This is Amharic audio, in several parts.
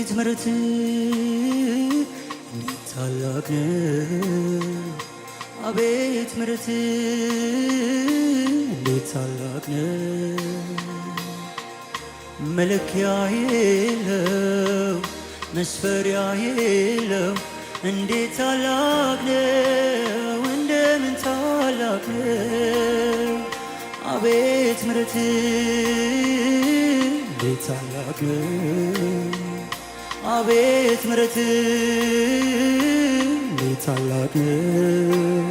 አቤት ምሕረት እንዴት ታላቅ ነው! አቤት ምሕረት እንዴት ታላቅ ነው! መለኪያ የለው መስፈሪያ የለው እንዴት ታላቅ ነው! እንደምን ታላቅ ነው! አቤት ምሕረት እንዴት ታላቅ ነው! አቤት ምሕረት እንዴት ታላቅ ነው!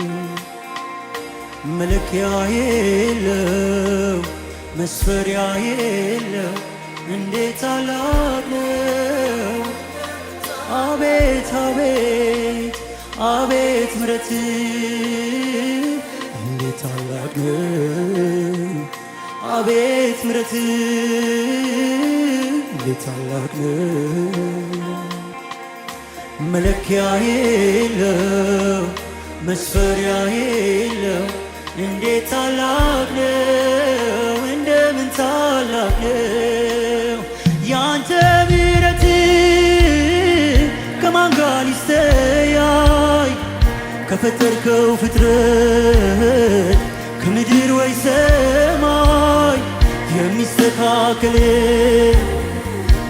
መለኪያ የለው መስፈሪያ የለው እንዴት ታላቅ ነው! አቤት አቤት አቤት ምሕረት እንዴት ታላቅ ነው! አቤት ምሕረት እንዴት ታላቅ ነው! መለኪያ የለው መስፈሪያ የለው እንዴት ታላቅ ነው! እንደምን ታላቅ ነው! ያንተ ምሕረት ከማን ጋር ሊስተያይ? ከፈጠርከው ፍጥረት ከምድር ወይ ሰማይ የሚስተካከል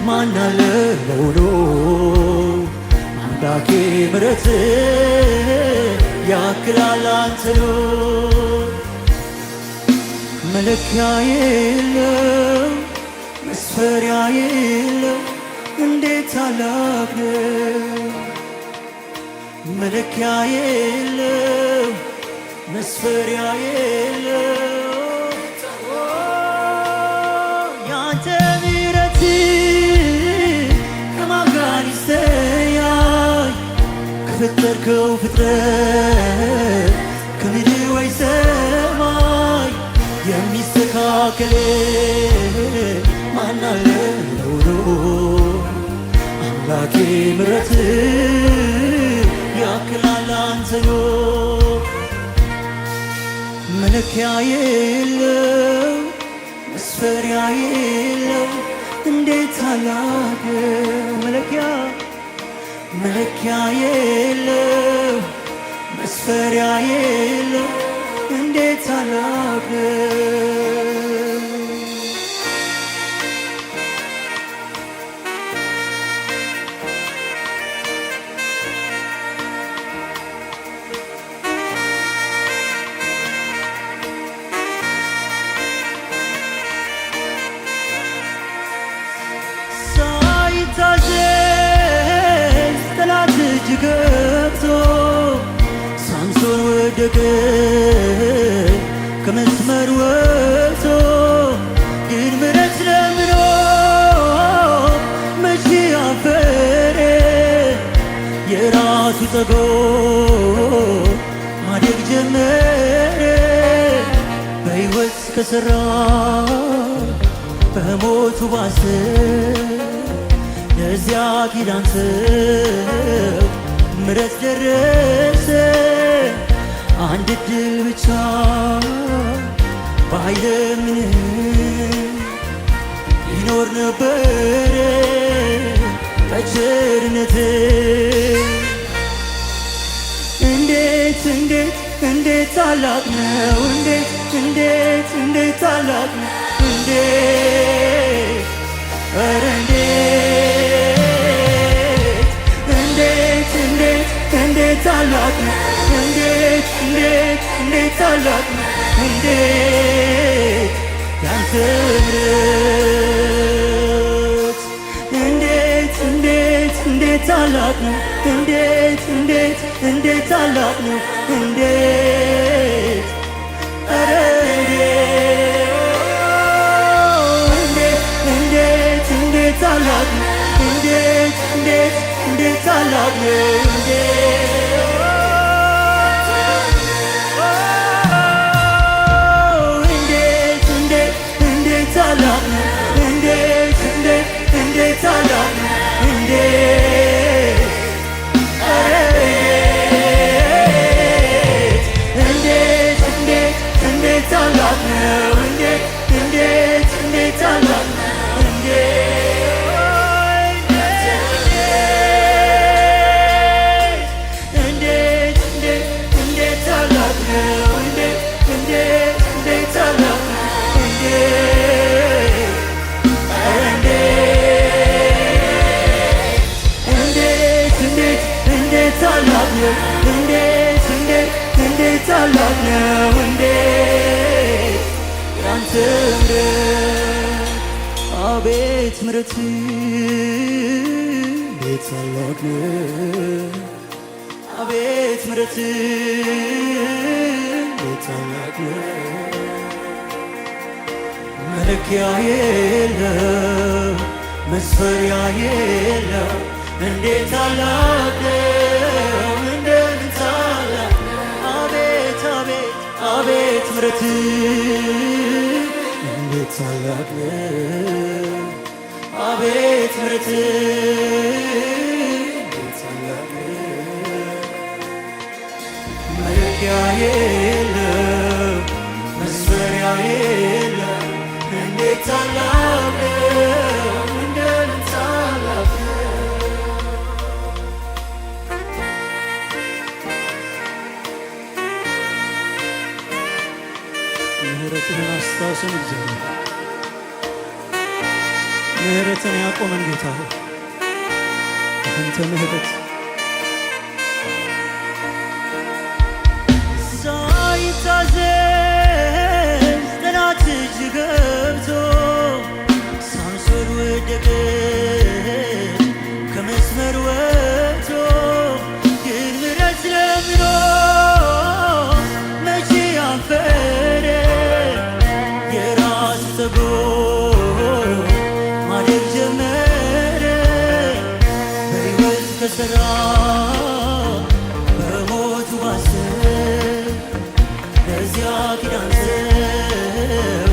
ማን አለ በውሎ? አምላኬ ምሕረት ያክላል አንተ ነው! መለኪያ የለው መስፈሪያ የለው እንዴት ታላቅ ነው! መለኪያ የለው መስፈሪያ የለው ያንተ ምሕረት ከማን ጋር ሊስተያይ? ከፈጠርከው ፍጥረት ከምድር ወይ ሰማይ የሚስተካከል ማን አለ በውሎ? አምላኬ ምሕረት ያክላል አንተ ነው! መለኪያ የለው መስፈሪያ የለው እንዴት ታላቅ ነው! መለኪያ የለው መስፈሪያ የለው እንዴት ታላቅ ነው! ገብቶ ሳምሶን ወደቀ ከመስመር ወጥቶ ግን ምሕረት ለምኖ መቼ አፈረ? የራሱ ጠጉር ማደግ ጀመረ። በሕይወት ከሠራ በሞቱ ባሰ ለዚያ ኪዳን ሰው ምሕረት ደረሰ። አንድ ዕድል ብቻ ባይለምን ይኖር ነበረ በቸርነት። እንዴት እንዴት እንዴት ታላቅ ነው! እንዴት እንዴት እንዴት ታላቅ ነው! እንዴት ኧረ እንዴት ታላቅ ነው! እንዴት እንዴት እንዴት ታላቅ ነው! እንዴት ያንተ ምሕረት እንዴት እንዴት እንዴት ታላቅ ነው! እንዴት እንዴት እንዴት ታላቅ ነው! እንዴት ኧረ እንዴት እንዴት እንዴት ታላቅ ነው! እንዴት እንዴት እንዴት ታላቅ ነው! ምሕረት አቤት ምሕረት እንዴት ታላቅ ነው አቤት ምሕረት እንዴት ታላቅ ነው መለኪያ የለው መስፈሪያ የለው እንዴት ታላቅ ነው እንዴት ታላቅ ነው አቤት አቤት አቤት ምሕረት እንዴት ታላቅ ነው አቤት ምሕረት እንዴት ታላቅ ነው መለኪያ የለው መስፈሪያ የለው እንዴት ታላቅ ነው እንዴት ታላቅ ነው ምሕረትህን አስታውሰን እግዚአብሔር ምሕረትን ያቆመን ጌታ ሆይ አንተ ምሕረት ሳይታዘዝ ጠላት እጅ ገብቶ ሳምሶን ወደቀ ከመስመር ወጥቶ ግን ምሕረት ለምኖ መቼ አፈረ የራስ ጠጉር ማደግ ጀመረ በሕይወት ከሠራ በሞቱ ባሰብ ለዚያ ኪዳን ሰው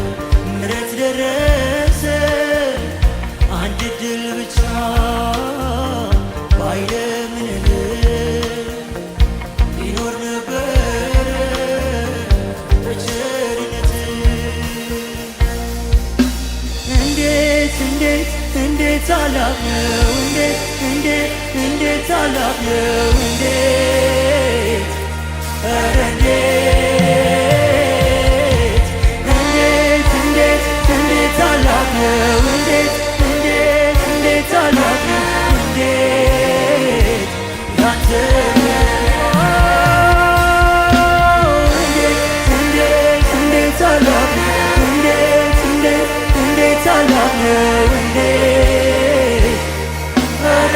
ምሕረት ደረሰ አንድ ድል ብቻ ባይለምንልን ይኖር ነበረ በቸርነት እንዴት እንዴት እንዴት ታላቅ ነው እንዴት ታላቅ ነው እንዴት ኧረ እንዴት ታላቅ ነው እንዴት ታላቅ ነው እንዴት ያንተ እንዴት ታላቅ ነው እንዴት ታላቅ ነው እንዴት ኧረ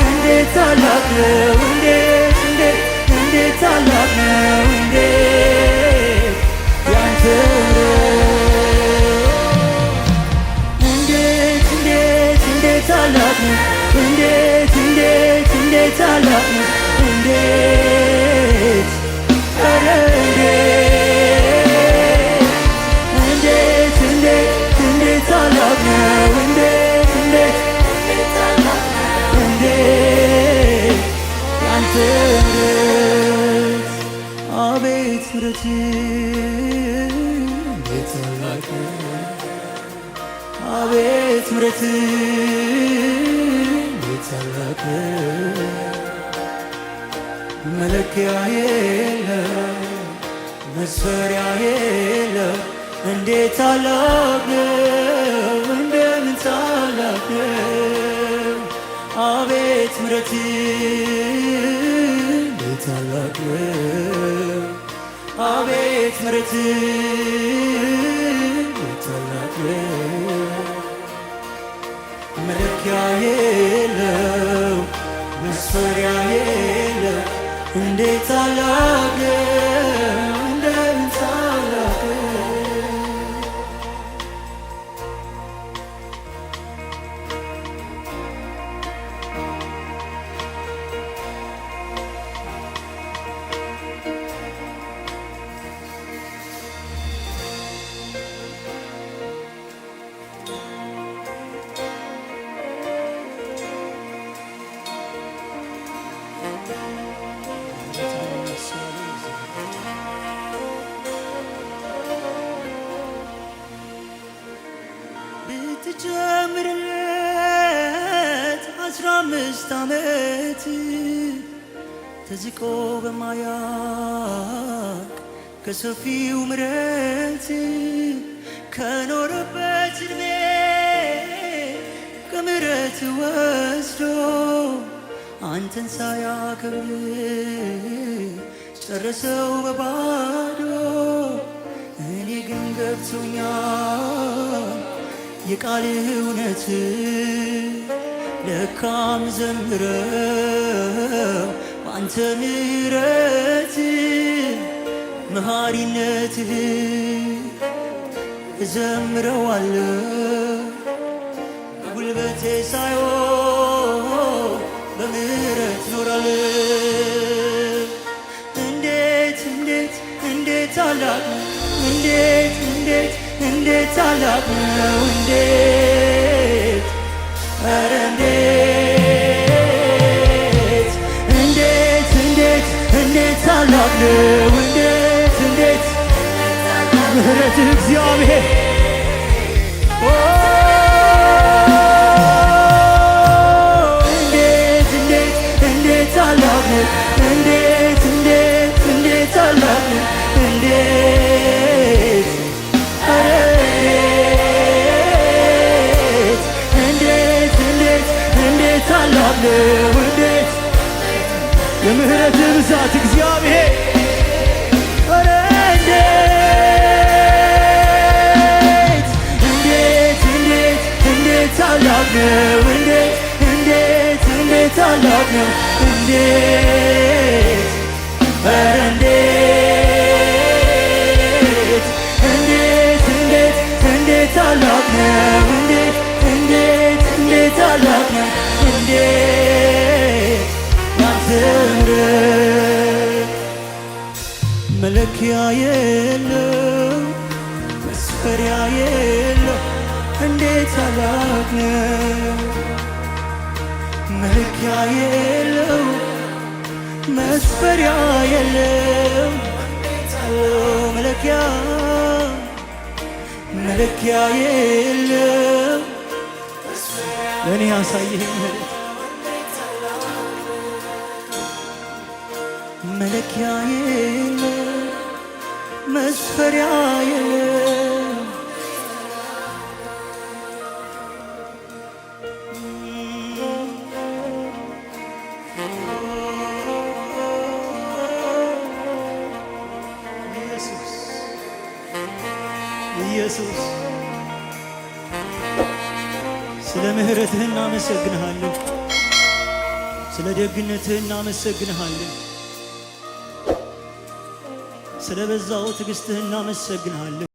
እንዴት ታላቅ ነው እንዴት ታላቅ ነው እንዴት ያንተ እንዴት ታላቅ ነው እንዴት ታላቅ ነው እንዴት ኧረ እንዴት ታላቅ ነው እንዴት ታላቅ ነው እንዴት ያንተ ምሕረት አቤት ምሕረት እንዴት ታላቅ ነው አቤት ምሕረት እንዴት ታላቅ ነው መለኪያ የለው መስፈሪያ የለው እንዴት ታላቅ ነው እንደምን ታላቅ ነው አቤት ምሕረት እንዴት ታላቅ ነው አቤት ምሕረት እንዴት ታላቅ ነው መለኪያ የለው መስፈሪያ የለው እንዴት ታላቅ ነው እንደምን ታላቅ ነው ብትጨምርለት 15 ዓመት ተዝቆ በማያቅ ከሰፊው ምሕረት ከኖረበት ዕድሜ ከምሕረት ወስዶ አንተን ሳያከብር ጨረሰው በባዶ እኔ ግን ገብቶኛል የቃልህ እውነት ለካም ዘምረው ባንተ ምሕረት መሐሪነትህ እዘምረዋለሁ በጉልበቴ ሳይሆን በምሕረት ኖራለሁ። እንዴት ታላቅ ነው! እንዴት ታላቅ ነው! ኧረ እንዴት ታላቅ ነው! እንዴት ምሕረትህ እግዚአብሔር እንዴት ታላቅ ነው! እንዴት ታላቅ ነው! እንዴት ታላቅ ነው! የምሕረትህ ብዛት እግዚአብሔር ኧረ እንዴት ታላቅ ነው! እንዴት ታላቅ ነው! ኧረ እንዴት ታላቅ ነው! እንዴት ታላቅ ነው! ያንተ ምሕረት መለኪያ የለው መስፈሪያ የለው እንዴት ታላቅ ነው! መለኪያ የለው መስፈሪያ የለው መለኪያ የለው ለእኔ ያሳየኝ መለኪያ የለው መስፈሪያ የለው ኢየሱስ ስለ ምሕረትህ እናመሰግንሃለን፣ ስለ ደግነትህ እናመሰግንሃለን፣ ስለ በዛው ትዕግሥትህ እናመሰግንሃለን።